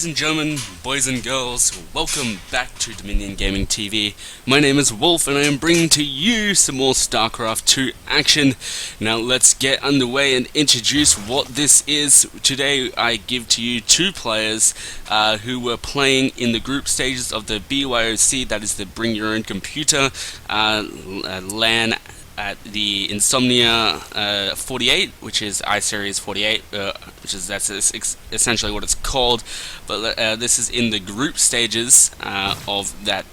Ladies and gentlemen, boys and girls, welcome back to Dominion Gaming TV. My name is Wolf and I am bringing to you some more Starcraft 2 action. Now let's get underway and introduce what this is. Today I give to you two players who were playing in the group stages of the BYOC, that is the Bring Your Own Computer LAN at the Insomnia 48, which is I-Series 48, that's essentially what it's called. But this is in the group stages of that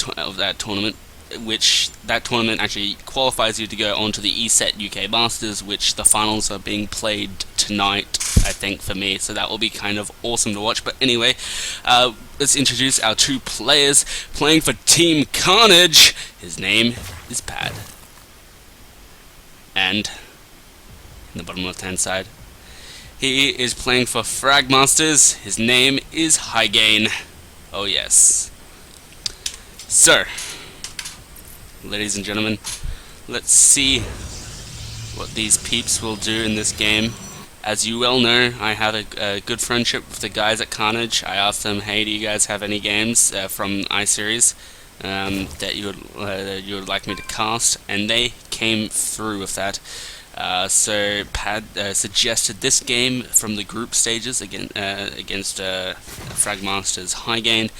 tournament, which that tournament actually qualifies you to go on to the ESET UK Masters, which the finals are being played tonight, I think, for me, so that will be kind of awesome to watch. But anyway, let's introduce our two players playing for Team Karnage. His name is Pad. And in the bottom left hand side, he is playing for FragMasters. His name is HighGain. Oh yes. So, ladies and gentlemen, let's see what these peeps will do in this game. As you well know, I have a good friendship with the guys at Karnage. I asked them, hey, do you guys have any games from I-Series that you would like me to cast, and they came through with that. So Pad suggested this game from the group stages against FragMaster's HighGain.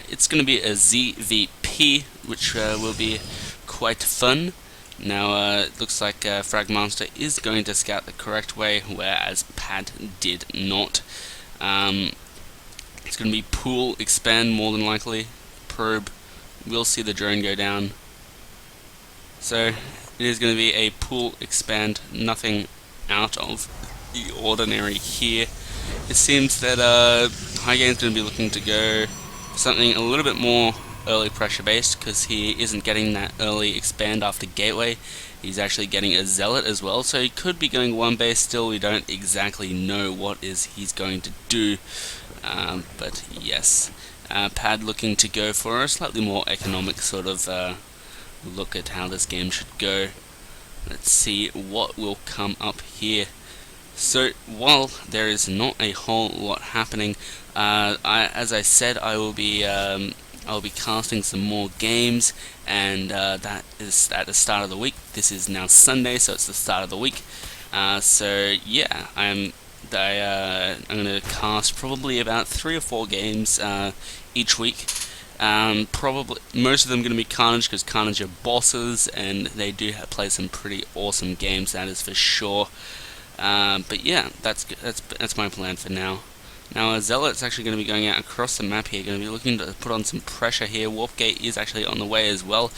It's going to be a ZVP, which will be quite fun. Now it looks like FragMaster is going to scout the correct way, whereas Pad did not. It's going to be pool, expand more than likely, probe. We'll see the drone go down. So it is going to be a pull, expand, nothing out of the ordinary here. It seems that HighGain is going to be looking to go for something a little bit more early pressure based, because he isn't getting that early expand after gateway. He's actually getting a zealot as well, so he could be going one base still. We don't exactly know what he's going to do, but yes. Pad looking to go for a slightly more economic sort of look at how this game should go. Let's see what will come up here. So while there is not a whole lot happening, as I said, I'll be casting some more games, and that is at the start of the week. This is now Sunday, so it's the start of the week. So yeah, I'm going to cast probably about 3 or 4 games each week. Probably most of them going to be Karnage, because Karnage are bosses and they do play some pretty awesome games, that is for sure. But yeah, that's my plan for now. Now Zealot's actually going to be going out across the map here, going to be looking to put on some pressure here. Warp Gate is actually on the way as well.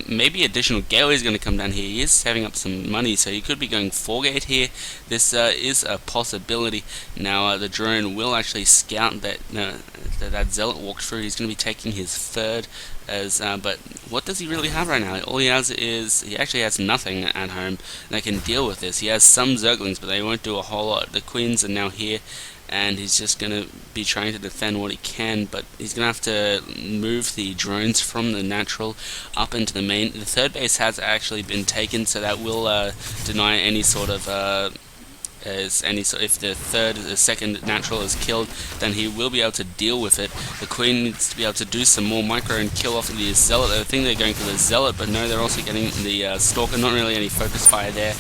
Maybe additional gateway is going to come down here. He is saving up some money, so he could be going 4-gate here. This is a possibility. Now the drone will actually scout that Zealot walked through. He's going to be taking his third. But what does he really have right now? All he has is, he actually has nothing at home that can deal with this. He has some Zerglings, but they won't do a whole lot. The Queens are now here, and he's just going to be trying to defend what he can, but he's going to have to move the drones from the natural up into the main. The third base has actually been taken, so that will deny any sort of if the second natural is killed, then he will be able to deal with it. The Queen needs to be able to do some more micro and kill off the Zealot. I think they're going for the Zealot, but no, they're also getting the Stalker. Not really any focus fire there.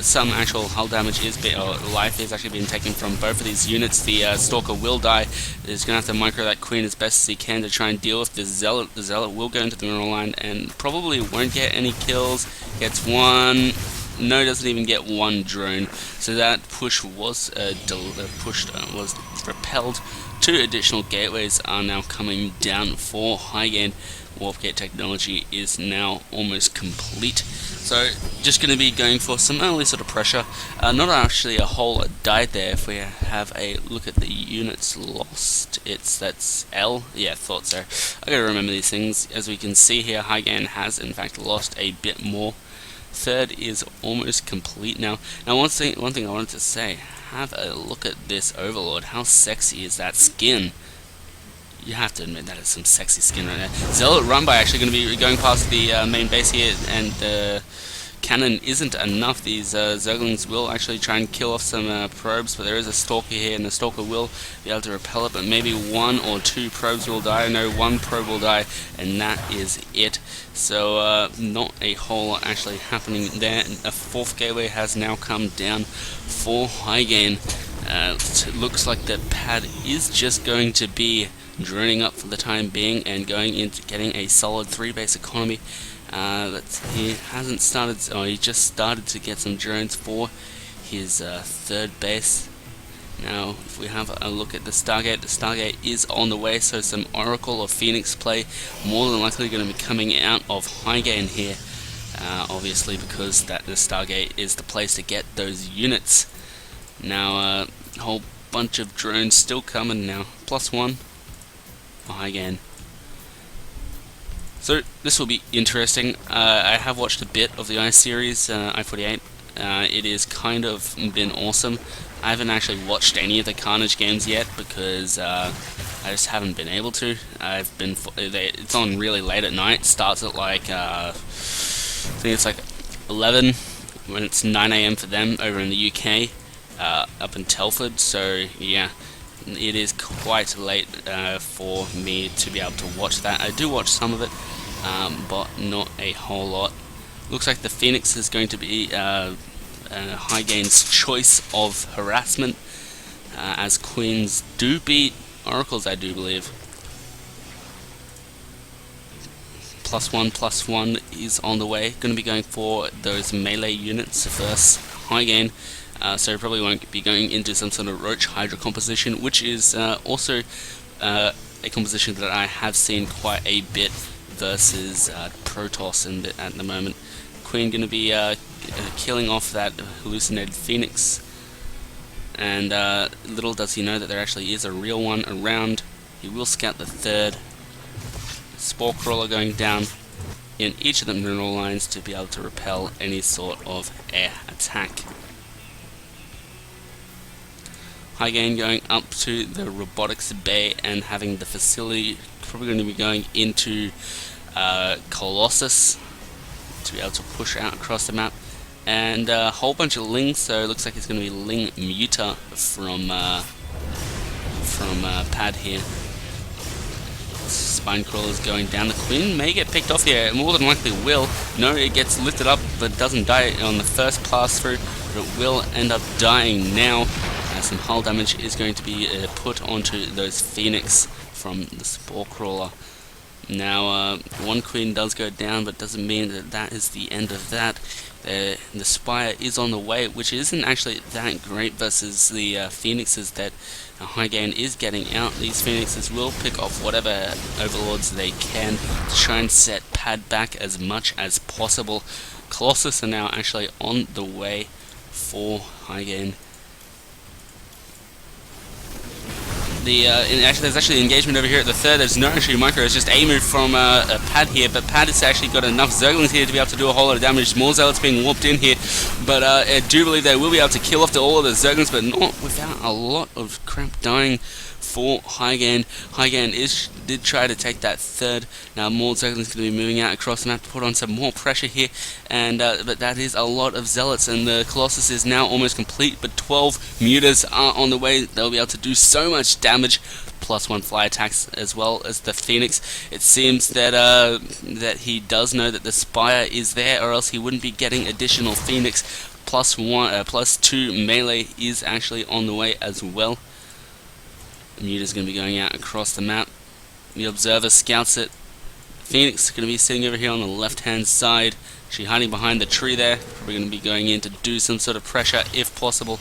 Some actual hull damage or life is actually being taken from both of these units. The Stalker will die. He's going to have to micro that Queen as best as he can to try and deal with the Zealot. The Zealot will go into the mineral line and probably won't get any kills. Gets one. No, doesn't even get one drone. So that push was was repelled. 2 additional gateways are now coming down for HighGain. Warp Gate technology is now almost complete. So just going to be going for some early sort of pressure. Not actually a whole lot died there. If we have a look at the units lost, that's L. Yeah, thought so. I gotta remember these things. As we can see here, HighGain has in fact lost a bit more. Third is almost complete now. Now one thing I wanted to say, have a look at this Overlord. How sexy is that skin? You have to admit that is some sexy skin right there. Zealot Run by actually going to be going past the main base here, and cannon isn't enough. These Zerglings will actually try and kill off some probes, but there is a Stalker here, and the Stalker will be able to repel it, but maybe 1 or 2 probes will die. No, 1 probe will die, and that is it. So not a whole lot actually happening there. A 4th gateway has now come down for HighGain. It looks like the pad is just going to be droning up for the time being and going into getting a solid 3 base economy. He hasn't started, he just started to get some drones for his 3rd base. Now, if we have a look at the Stargate is on the way, so some Oracle or Phoenix play more than likely going to be coming out of HighGain here. Obviously, because the Stargate is the place to get those units. Now, a whole bunch of drones still coming now. +1 for HighGain. So this will be interesting. I have watched a bit of the I series, I48. It is kind of been awesome. I haven't actually watched any of the Karnage games yet because I just haven't been able to. It's on really late at night. Starts at like I think it's like 11 when it's 9 AM for them over in the UK, up in Telford. So yeah, it is quite late for me to be able to watch that. I do watch some of it, but not a whole lot. Looks like the Phoenix is going to be HighGain's choice of harassment, as Queens do beat Oracles, I do believe. +1/+1 is on the way. Going to be going for those melee units versus HighGain. So probably won't be going into some sort of Roach Hydra composition, which is also a composition that I have seen quite a bit versus Protoss at the moment. Queen going to be killing off that hallucinated Phoenix, and little does he know that there actually is a real one around. He will scout the 3rd. Spore Crawler going down in each of the mineral lines to be able to repel any sort of air attack. HighGain going up to the robotics bay and having the facility, probably going to be going into Colossus to be able to push out across the map, and a whole bunch of Lings. So it looks like it's going to be Ling Muta from pad here. Spine Crawler's going down. The Queen may get picked off here, more than likely will. No, it gets lifted up but doesn't die on the first pass through, but it will end up dying now. Some hull damage is going to be put onto those Phoenix from the Spore Crawler. Now, 1 Queen does go down, but doesn't mean that that is the end of that. The Spire is on the way, which isn't actually that great versus the Phoenixes that HighGain is getting out. These Phoenixes will pick off whatever overlords they can to try and set pad back as much as possible. Colossus are now actually on the way for HighGain. There's actually engagement over here at the 3rd. There's no actually micro, it's just a move from a pad here, but pad has actually got enough Zerglings here to be able to do a whole lot of damage. More Zealots being warped in here, but I do believe they will be able to kill off all of the Zerglings, but not without a lot of crap dying for HighGain. HighGain did try to take that 3rd. Now more Zerglings going to be moving out across the map to put on some more pressure here, and but that is a lot of Zealots, and the Colossus is now almost complete, but 12 Mutas are on the way. They'll be able to do so much damage. +1 fly attacks as well as the Phoenix. It seems that that he does know that the Spire is there, or else he wouldn't be getting additional Phoenix. +2 melee is actually on the way as well. Muta's going to be going out across the map. The Observer scouts it. Phoenix is going to be sitting over here on the left-hand side. She's hiding behind the tree there. Probably going to be going in to do some sort of pressure if possible.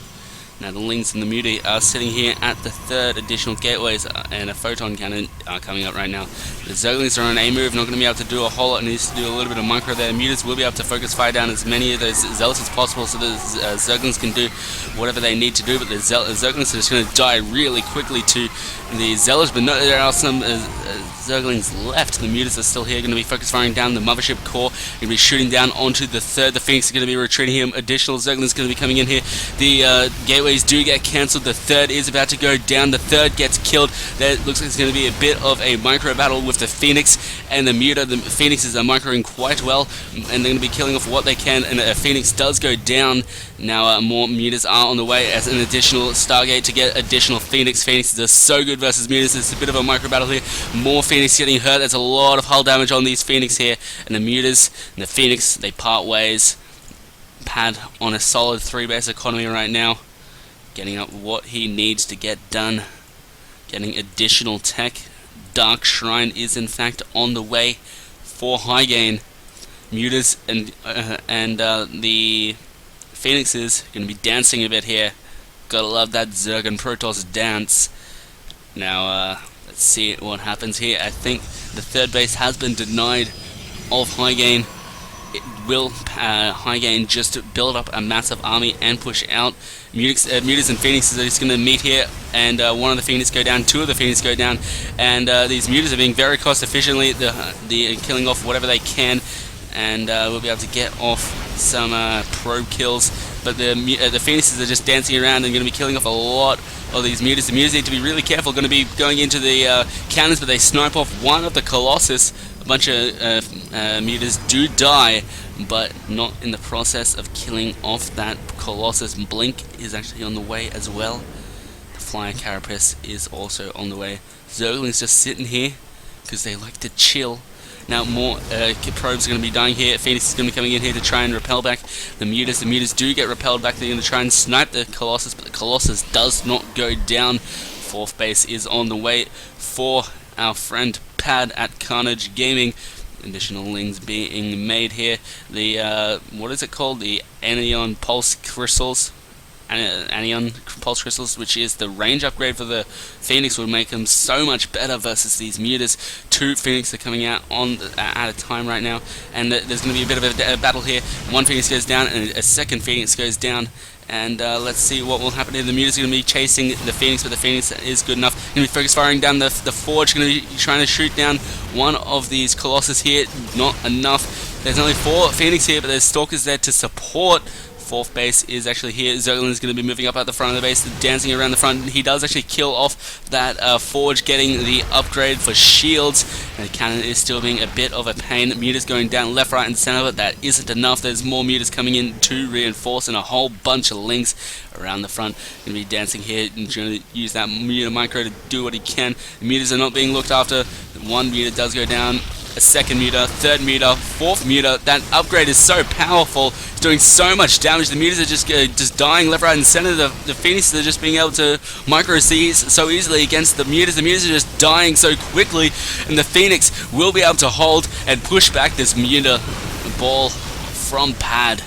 Now the Lings and the Muti are sitting here at the 3rd. Additional gateways and a photon cannon are coming up right now. The Zerglings are on a move, not going to be able to do a whole lot. Needs to do a little bit of micro there. Mutas will be able to focus fire down as many of those Zealots as possible, so the Zerglings can do whatever they need to do, but the Zerglings are just going to die really quickly to the Zealots. But no, there are some Zerglings left. The Mutas are still here, going to be focus firing down the Mothership core, going to be shooting down onto the 3rd. The Phoenix is going to be retreating here. Additional Zerglings going to be coming in here. The gateway these do get cancelled. The third is about to go down. The third gets killed. There looks like it's going to be a bit of a micro battle with the Phoenix and the Muta. The Phoenixes are microing quite well, and they're going to be killing off what they can, and a Phoenix does go down. Now more Mutas are on the way as an additional Stargate to get additional Phoenix. Phoenixes are so good versus Mutas. It's a bit of a micro battle here. More Phoenix getting hurt. There's a lot of hull damage on these Phoenix here, and the Mutas and the Phoenix, they part ways. Pad on a solid 3-base economy right now, getting up what he needs to get done, getting additional tech. Dark Shrine is in fact on the way for HighGain. Mutas and the Phoenixes going to be dancing a bit here. Gotta love that Zerg and Protoss dance. Now let's see what happens here. I think the third base has been denied of HighGain. It will HighGain just build up a massive army and push out. Mutas and Phoenixes are just going to meet here, and one of the Phoenix go down, two of the Phoenix go down, and these Mutas are being very cost efficiently, the killing off whatever they can, and we'll be able to get off some probe kills. But the Phoenixes are just dancing around and going to be killing off a lot of these Mutas. The Mutas need to be really careful, going to be going into the cannons, but they snipe off one of the Colossus. A bunch of Mutas do die, but not in the process of killing off that Colossus. Blink is actually on the way as well. The Flyer Carapace is also on the way. Zergling's just sitting here because they like to chill. Now more probes are going to be dying here. Phoenix is going to be coming in here to try and repel back the Mutas. The Mutas do get repelled back. They're going to try and snipe the Colossus, but the Colossus does not go down. Fourth base is on the way for our friend Pad at Karnage Gaming. Additional lings being made here. The what is it called? The Anion Pulse Crystals. Anion Pulse Crystals, which is the range upgrade for the Phoenix, will make them so much better versus these Mutas. Two Phoenix are coming out at a time right now, and there's going to be a bit of a battle here. One Phoenix goes down, and a second Phoenix goes down. And let's see what will happen here. The Mutas are going to be chasing the Phoenix, but the Phoenix is good enough. Going to be focus firing down the Forge. Going to be trying to shoot down one of these Colossus here. Not enough. There's only 4 Phoenix here, but there's Stalkers there to support. Fourth base is actually here. Zerglin is going to be moving up at the front of the base, dancing around the front. He does actually kill off that Forge, getting the upgrade for shields. And the cannon is still being a bit of a pain. Mutas going down left, right, and center, but that isn't enough. There's more Mutas coming in to reinforce, and a whole bunch of links around the front. Going to be dancing here and trying to use that Muta micro to do what he can. The Mutas are not being looked after. One Muta does go down. A second Muta, third Muta, fourth Muta. That upgrade is so powerful. It's doing so much damage. The Mutas are just dying left, right, and center. The Phoenixes are just being able to micro seize so easily against the Mutas. The Mutas are just dying so quickly, and the Phoenix will be able to hold and push back this Muta ball from Pad.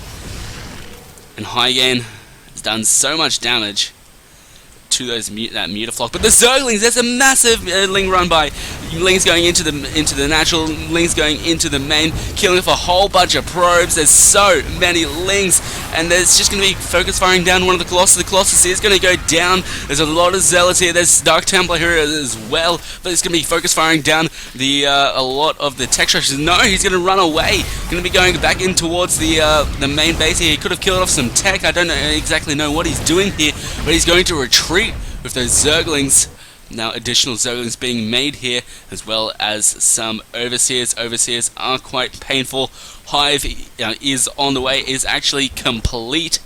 And HighGain has done so much damage to that Mutaflock. But the Zerglings, there's a massive Ling run by. Lings going into the natural, Lings going into the main, killing off a whole bunch of probes. There's so many Lings, and there's just going to be focus firing down one of the Colossus. The Colossus is going to go down. There's a lot of Zealots here. There's Dark Templar here as well, but it's going to be focus firing down a lot of the tech structures. No, he's going to run away. Going to be going back in towards the main base here. He could have killed off some tech. I don't exactly know what he's doing here, but he's going to retreat with those Zerglings. Now additional Zerglings being made here, as well as some Overseers. Overseers are quite painful. Hive is on the way, is actually complete.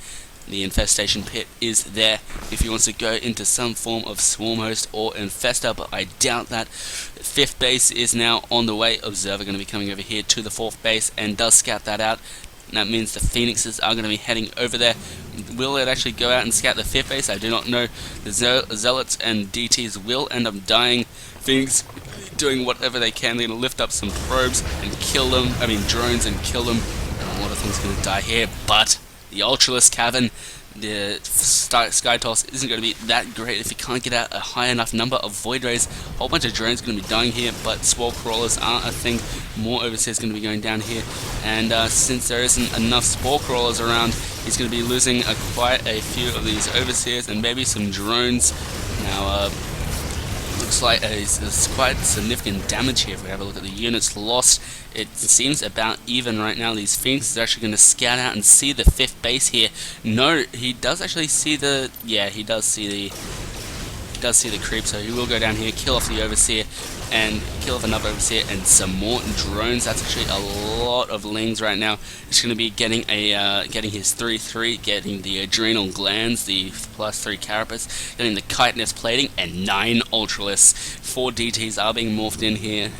The infestation pit is there if he wants to go into some form of swarm host or infester, but I doubt that. Fifth base is now on the way. Observer going to be coming over here to the fourth base and does scout that out. And that means the Phoenixes are going to be heading over there. Will it actually go out and scout the fifth base? I do not know. The Zealots and DTs will end up dying. Phoenix doing whatever they can. They're going to lift up some probes and kill them. I mean drones and kill them. And a lot of things are going to die here. But the Ultralisk Cavern, the Sky Toss isn't going to be that great if you can't get out a high enough number of Void Rays. A whole bunch of drones are going to be dying here, but Spore Crawlers are a thing. More Overseers going to be going down here, and since there isn't enough Spore Crawlers around, he's going to be losing quite a few of these Overseers and maybe some drones. Now, looks looks like there's quite significant damage here. If we have a look at the units lost, it seems about even right now. These Phoenixes are actually going to scout out and see the 5th base here. No, he does actually see the... yeah, he does see the creep, so he will go down here, kill off the Overseer, and kill off another Overseer, and some more drones. That's actually a lot of Lings right now. He's going to be getting his 3-3, getting the Adrenal Glands, the +3 Carapace, getting the Chitinous Plating, and 9 Ultralists. 4 DTs are being morphed in here.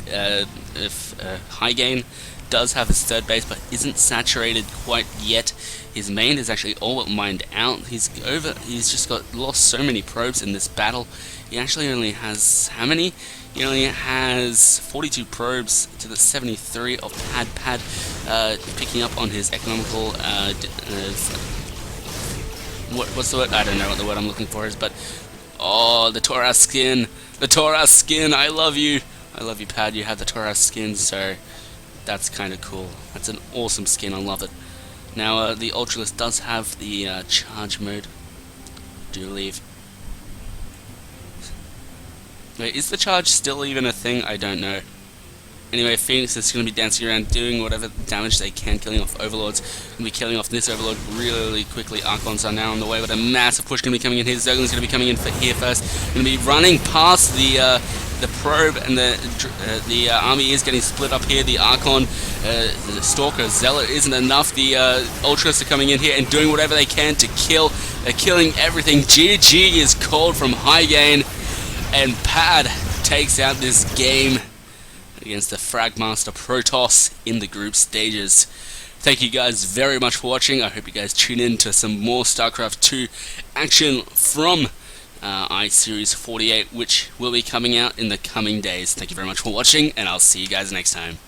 If HighGain does have his 3rd base, but isn't saturated quite yet. His main is actually all but mined out. He's just lost so many probes in this battle. He actually only has how many? He only has 42 probes to the 73 of Pad, picking up on his economical. What's the word? I don't know what the word I'm looking for is, but oh, the Taurus skin, I love you, Pad. You have the Taurus skin, so that's kind of cool. That's an awesome skin. I love it. Now, the Ultralist does have the charge mode, I do believe. Wait, is the charge still even a thing? I don't know. Anyway, Phoenix is going to be dancing around doing whatever damage they can, killing off Overlords. Going to be killing off this Overlord really quickly. Archons are now on the way with a massive push going to be coming in here. Zerglin's going to be coming in here first. Going to be running past the probe, and the army is getting split up here. The Archon, the Stalker, Zealot isn't enough. The Ultras are coming in here and doing whatever they can to kill. They're killing everything. GG is called from HighGain, and Pad takes out this game against the FragMaster Protoss in the group stages. Thank you guys very much for watching. I hope you guys tune in to some more StarCraft 2 action from I48, which will be coming out in the coming days. Thank you very much for watching, and I'll see you guys next time.